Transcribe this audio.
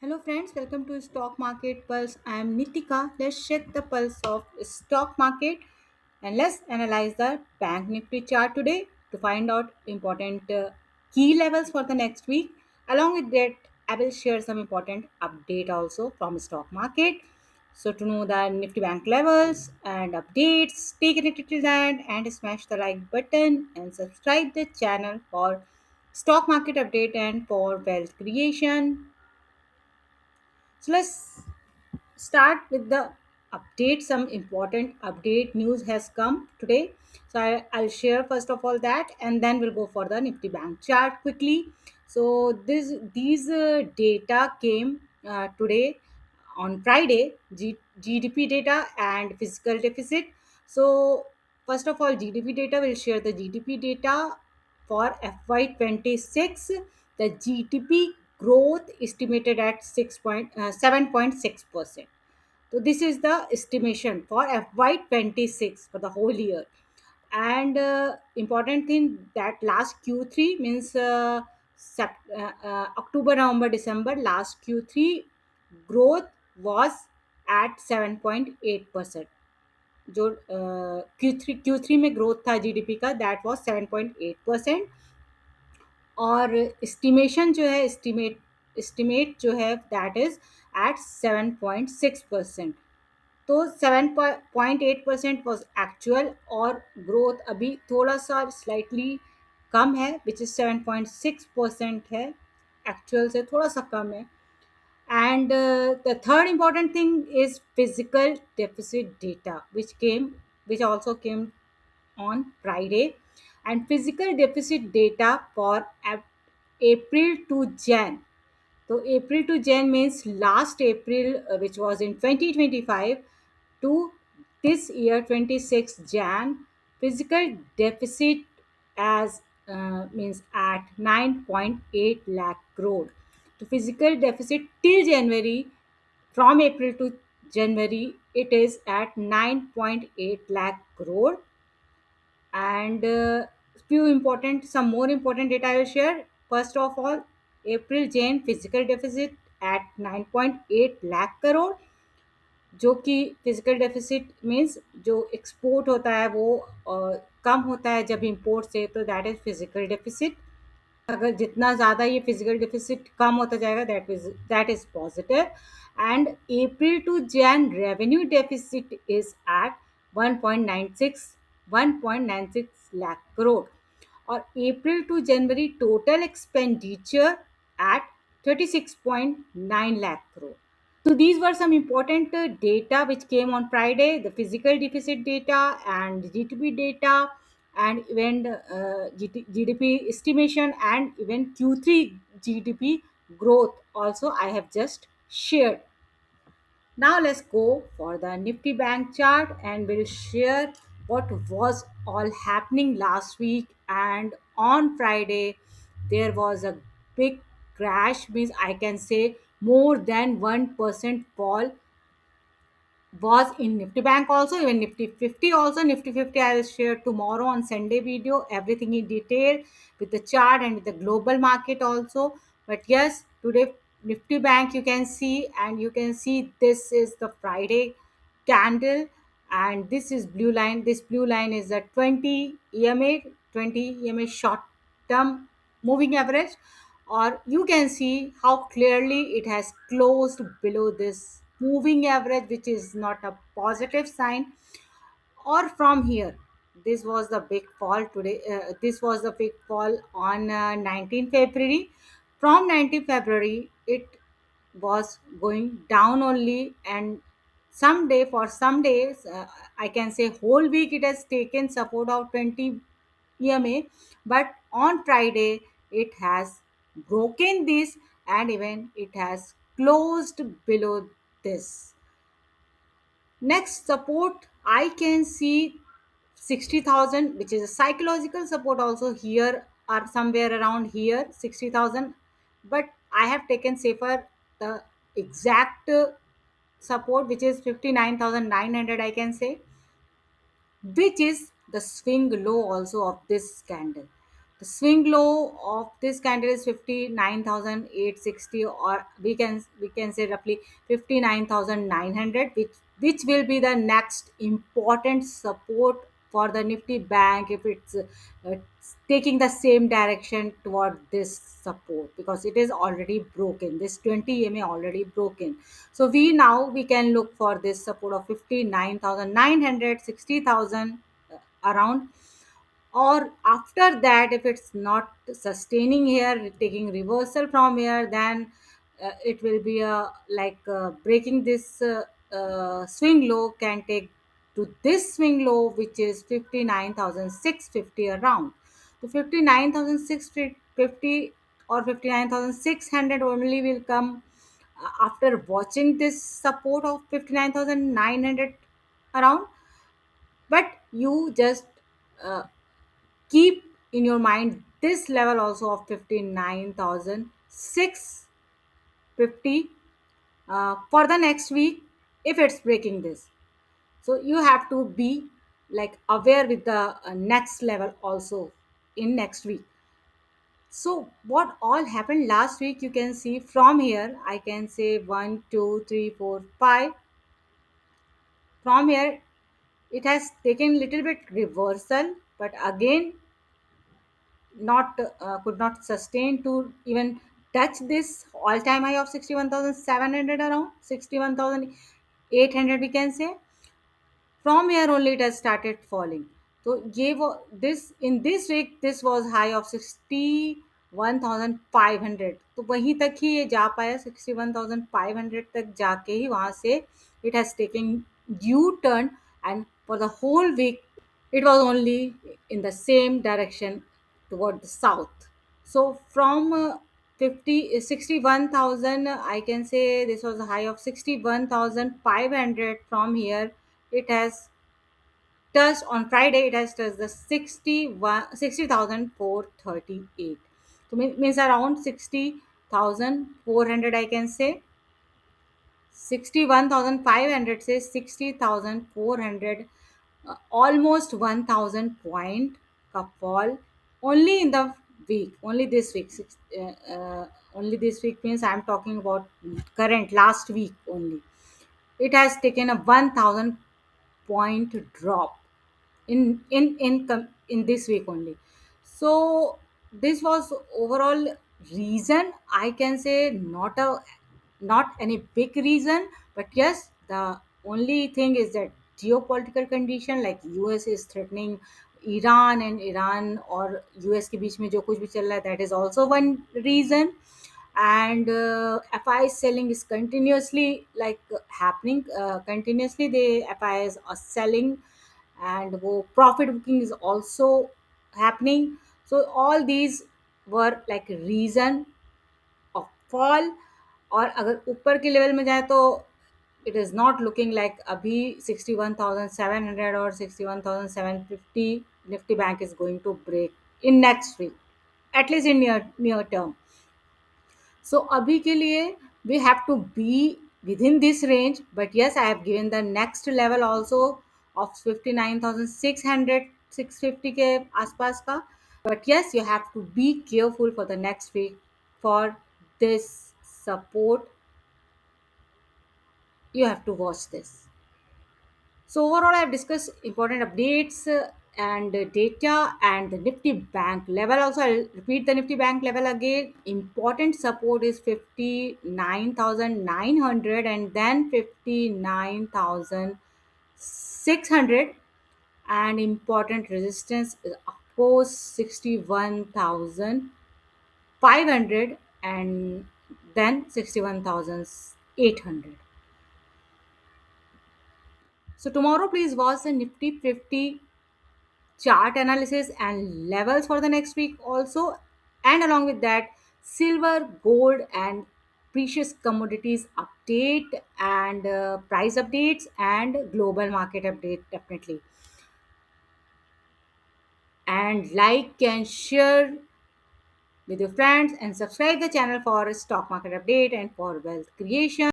Hello friends, welcome to Stock Market Pulse. I am Nitika. Let's check the pulse of stock market and let's analyze the Bank Nifty chart today to find out important key levels for the next week. Along with that, I will share some important update also from stock market. So to know the Nifty Bank levels and updates, take it till the end and smash the like button and subscribe the channel for stock market update and for wealth creation. So let's start with the update. Some important update news has come today. So I'll share first of all that, and then we'll go for the Nifty Bank chart quickly. So these data came today on Friday. GDP data and fiscal deficit. So first of all, GDP data will share the GDP data for FY26. The GDP growth estimated at 7.6%. So this is the estimation for FY26 for the whole year. And important thing that last Q3 means October, November, December, last Q3 growth was at 7.8%. जो Q3 में growth था GDP का that was 7.8%. और estimate जो है that is eight 7.6%. तो 7.8% was actual और growth अभी थोड़ा सा स्लाइटली कम है विच इज 7.6% है. एक्चुअल से थोड़ा सा कम है. And the third important thing is physical deficit data, which also came on Friday, and physical deficit data for April to Jan. So April to Jan means last April, which was in 2025, to this year 26 Jan. Physical deficit as means at 9.8 lakh crore. The physical deficit till January, from April to January, it is at 9.8 lakh crore. And some more important data I will share. First of all, April Jan physical deficit at 9.8 lakh crore, जो कि physical deficit means जो export होता है वो कम होता है जब import से, तो दैट इज फिजिकल डेफिसिट. अगर जितना ज़्यादा ये फिजिकल डेफिसिट कम होता जाएगा that is positive. And April to Jan revenue deficit is at 1.96 lakh crore. और April to January total expenditure at 36.9 lakh crore. So these were some important data which came on Friday, the physical deficit data and GDP data, and even GDP estimation, and even Q3 GDP growth also I have just shared. Now let's go for the Nifty Bank chart and we'll share what was all happening last week. And on Friday, there was a big crash, means I can say more than 1% fall was in Nifty Bank also, even Nifty 50 also. Nifty 50 I will share tomorrow on Sunday video, everything in detail with the chart and with the global market also. But yes, today Nifty Bank you can see, and you can see this is the Friday candle, and this is blue line. This blue line is a 20 EMA short term moving average, or you can see how clearly it has closed below this moving average, which is not a positive sign. Or from here, this was the big fall today. This was the big fall on 19 February. From 19 February, it was going down only, and for some days, I can say whole week it has taken support of 20 EMA, but on Friday it has broken this, and even it has closed below this. Next support I can see 60,000, which is a psychological support also here, or somewhere around here 60,000. But I have taken safer the exact support, which is 59,900 I can say, which is the swing low also of this candle. The swing low of this candle is 59,860, or we can say roughly 59,900, which will be the next important support for the Nifty Bank if it's taking the same direction toward this support, because it is already broken. This 20 EMA already broken. So we can look for this support of 59,900, 60,000 around. Or after that, if it's not sustaining here, taking reversal from here, then it will be a like breaking this swing low can take to this swing low, which is 59,650 around. So 59,650 or 59,600 only will come after watching this support of 59,900 around. But you just uh, keep in your mind this level also of 59,650 for the next week if it's breaking this. So you have to be like aware with the next level also in next week. So what all happened last week, you can see from here. I can say 1, 2, 3, 4, 5. From here it has taken little bit reversal, but again not could not sustain to even touch this all time high of 61,700, around 61,800 we can say. From here only it has started falling. So this in this week this was high of 61,500, तो वहीं तक ही ये जा पाया, 61,500 तक जाके ही वहां से it has taken U-turn, and for the whole week it was only in the same direction toward the south. So from 61,000, I can say this was a high of 61,500. From here it has touched on Friday, it has touched the 60,438. So means around 60,400, I can say. 61,500 से 60,400, almost 1,000 point का fall only in the week, only this week. Only this week means I'm talking about current last week only. It has taken a 1,000 point drop in this week only. So this was overall reason, I can say, not any big reason, but yes, the only thing is that geopolitical condition, like US is threatening Iran, and Iran और US के बीच में जो कुछ भी चल रहा है, that is also one reason. And FI selling is continuously like happening, continuously the FIs are selling, and वो profit booking is also happening. So all these were like reason of fall. और अगर ऊपर के level में जाए तो it is not looking like अभी 61,700 or 61,750 Nifty Bank is going to break in next week, at least in near term. So abhi ke liye we have to be within this range, but yes, I have given the next level also of 59,600 650 के आसपास का. But yes, you have to be careful for the next week for this support. You have to watch this. So overall, I have discussed important updates and data and the Nifty Bank level. Also, I'll repeat the Nifty Bank level again. Important support is 59,900 and then 59,600. And important resistance is of course 61,500 and then 61,800. So tomorrow, please watch the Nifty 50 chart analysis and levels for the next week also. And along with that, silver, gold, and precious commodities update and price updates and global market update definitely. And like and share with your friends and subscribe the channel for stock market update and for wealth creation.